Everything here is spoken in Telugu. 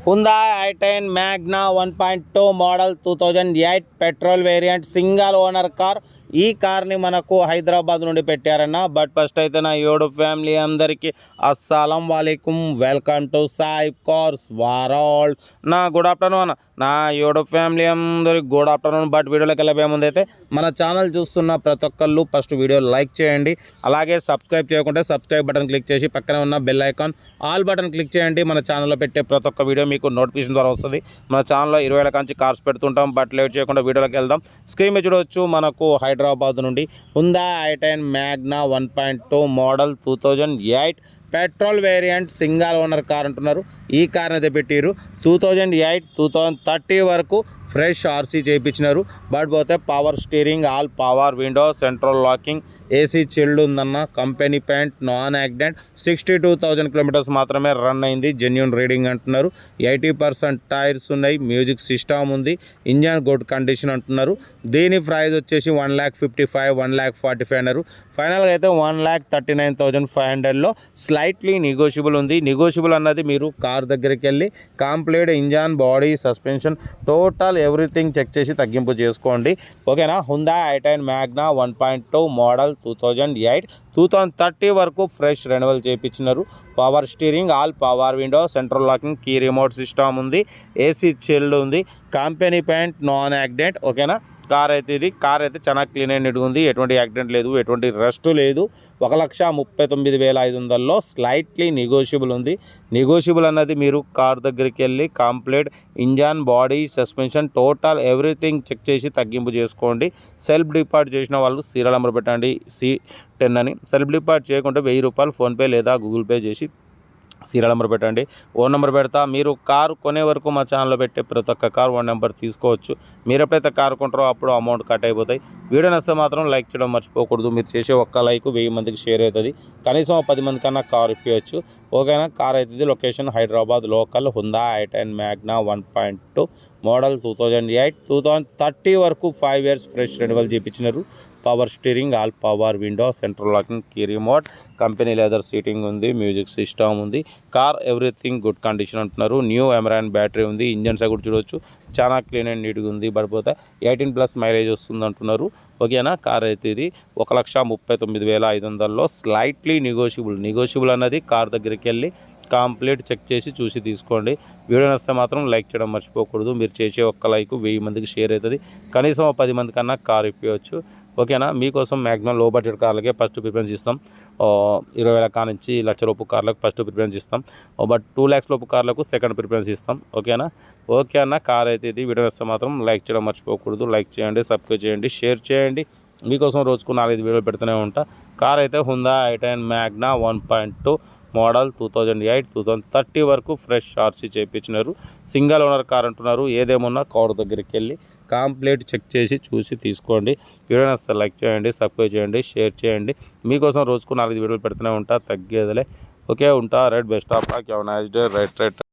Hyundai i10 Magna 1.2 model 2008 petrol variant single owner car. ఈ కార్ని మనకు హైదరాబాద్ నుండి పెట్టారన్న. బట్ ఫస్ట్ అయితే నా యూట్యూబ్ ఫ్యామిలీ అందరికీ అస్సలం వాలేకుమ్, welcome to Sai cars world. నా గుడ్ ఆఫ్టర్నూన్ అన్న. నా యూట్యూబ్ ఫ్యామిలీ అందరికి గుడ్ ఆఫ్టర్నూన్. బట్ వీడియోలోకి వెళ్ళబోయే ముందు అయితే మన ఛానల్ చూస్తున్న ప్రతి ఒక్కళ్ళు ఫస్ట్ వీడియో లైక్ చేయండి. అలాగే సబ్స్క్రైబ్ చేయకుంటే సబ్స్క్రైబ్ బటన్ క్లిక్ చేసి పక్కనే ఉన్న bell icon all button click చేయండి. మన ఛానల్లో పెట్టే ప్రతి ఒక్క వీడియో మీకు నోటిఫికేషన్ ద్వారా వస్తుంది. మన ఛానల్లో 20 కాంచి కార్స్ పెడుతుంటాం. బట్ లేట్ చేయకుండా వీడియోలోకి వెళ్దాం. స్క్రీన్ మీద చూడవచ్చు, మనకు హైదరాబాద్ నుండి Hyundai i10 Magna 1.2 model 2008 petrol variant single owner car అంటున్నారు. ఈ కార్ని అయితే పెట్టారు 2008 2030 వరకు ఫ్రెష్ ఆర్సీ చేయించినారు. బట్ పోతే power steering, all power window, central locking, AC chilled ఉందన్న. Company paint, non accident, 62,000 kilometres మాత్రమే రన్ అయింది. జెన్యూన్ రీడింగ్ అంటున్నారు. 80% టైర్స్ ఉన్నాయి. మ్యూజిక్ సిస్టమ్ ఉంది. ఇంజన్ గుడ్ కండిషన్ అంటున్నారు. దీని ప్రైస్ వచ్చేసి 1,55,000 1,45,000 అన్నారు. ఫైనల్గా అయితే 1,39,500లో స్లైట్లీ నెగోషియబుల్ ఉంది. నెగోషియబుల్ అన్నది మీరు కార్ దగ్గరికి వెళ్ళి complete engine, body, suspension, total everything check చేసి తగ్గింపు చేసుకోండి. ఓకేనా. Hyundai i10 Magna 1.2 మోడల్ 2008 2030 వరకు ఫ్రెష్ రెన్యువల్ చేయించినారు. Power steering, all power window, central locking, key remote system ఉంది. ఏసీ చిల్డ్ ఉంది. Company paint, non accident. ఓకేనా. కార్ అయితే చాలా క్లీన్ అండ్ నీట్గా ఉంది. ఎటువంటి యాక్సిడెంట్ లేదు, ఎటువంటి రస్ట్ లేదు. 1,39,500లో స్లైట్లీ నెగోషియబుల్ ఉంది. నెగోషియబుల్ అన్నది మీరు కార్ దగ్గరికి వెళ్ళి complete engine, body, suspension, total everything check చేసి తగ్గింపు చేసుకోండి. సెల్ఫ్ డిపార్ట్ చేసిన వాళ్ళు సీరియల్ నెంబర్ పెట్టండి C10 అని. సెల్ఫ్ డిపార్ట్ చేయకుంటే ₹1000 ఫోన్పే లేదా గూగుల్ పే చేసి సీరియల్ నెంబర్ పెట్టండి. ఓన్ నెంబర్ పెడతా. మీరు కారు కొనే వరకు మా ఛానల్లో పెట్టే ప్రతి ఒక్క కార్ ఓన్ నెంబర్ తీసుకోవచ్చు. మీరు ఎప్పుడైతే కారు కొంటారో అప్పుడు అమౌంట్ కట్ అయిపోతాయి. వీడియో నచ్చితే మాత్రం లైక్ చేయడం మర్చిపోకూడదు. మీరు చేసే ఒక్క లైక్ 1000 మందికి షేర్ అవుతుంది. కనీసం 10 మంది కన్నా కార్ ఇప్పించవచ్చు. ఓకేనా. కార్ అవుతుంది. Location Hyderabad local. Hyundai i10 Magna 1.2 model 2008 2030 వరకు 5 ఇయర్స్ ఫ్రెష్ రెన్యువల్ చేయించినారు. Power steering, all power window, central locking, key remote, company leather seating ఉంది. మ్యూజిక్ సిస్టమ్ ఉంది. కార్ ఎవ్రీథింగ్ గుడ్ కండిషన్ అంటున్నారు. న్యూ ఎమరాన్ బ్యాటరీ ఉంది. ఇంజన్స్ కూడా చూడవచ్చు, చాలా క్లీన్ అండ్ నీట్గా ఉంది. పడిపోతే 18+ మైలేజ్ వస్తుంది అంటున్నారు. ఓకేనా. కార్ అయితే ఇది 1,39,500లో స్లైట్లీ నెగోషియబుల్ అన్నది కార్ దగ్గరికి వెళ్ళి కంప్లీట్ చెక్ చేసి చూసి తీసుకోండి. వీడియో నచ్చితే మాత్రం లైక్ చేయడం మర్చిపోకూడదు. మీరు చేసే ఒక్క లైక్ 1000 మందికి షేర్ అవుతుంది. కనీసం 10 మంది కన్నా కార్ ఇప్పించవచ్చు. ఓకేనా. మీకోసం మ్యాక్సిమం లో బడ్జెట్ కార్లకే ఫస్ట్ ప్రిఫరెన్స్ ఇస్తాం. 20,000 కానించి ₹1,00,000 కార్లకు ఫస్ట్ ప్రిఫరెన్స్ ఇస్తాం. బట్ 2 lakhs లోపు కార్లకు సెకండ్ ప్రిఫరెన్స్ ఇస్తాం. ఓకేనా. ఓకే అన్న. కార్ అయితే ఇది. వీడియో నచ్చితే మాత్రం లైక్ చేయడం మర్చిపోకూడదు. లైక్ చేయండి, సబ్స్క్రైబ్ చేయండి, షేర్ చేయండి. మీకోసం రోజుకు 4-5 వీడియోలు పెడుతూనే ఉంటా. కార్ అయితే Hyundai i10 Magna 1.2 మోడల్ 2008 2030 వరకు ఫ్రెష్ ఆర్సీ చేయించినారు. సింగల్ ఓనర్ కార్ అంటున్నారు. ఏదేమన్నా కార్ దగ్గరికి వెళ్ళి కంప్లీట్ చెక్ చేసి చూసి తీసుకోండి. వీడియో నచ్చితే లైక్ చేయండి, సబ్స్క్రైబ్ చేయండి, షేర్ చేయండి. మీకోసం రోజుకు 4 వీడియోలు పెడుతూనే ఉంటా. తగ్గేదిలే. ఓకే. ఉంటా. Right. Best of luck. Have a nice day. Right.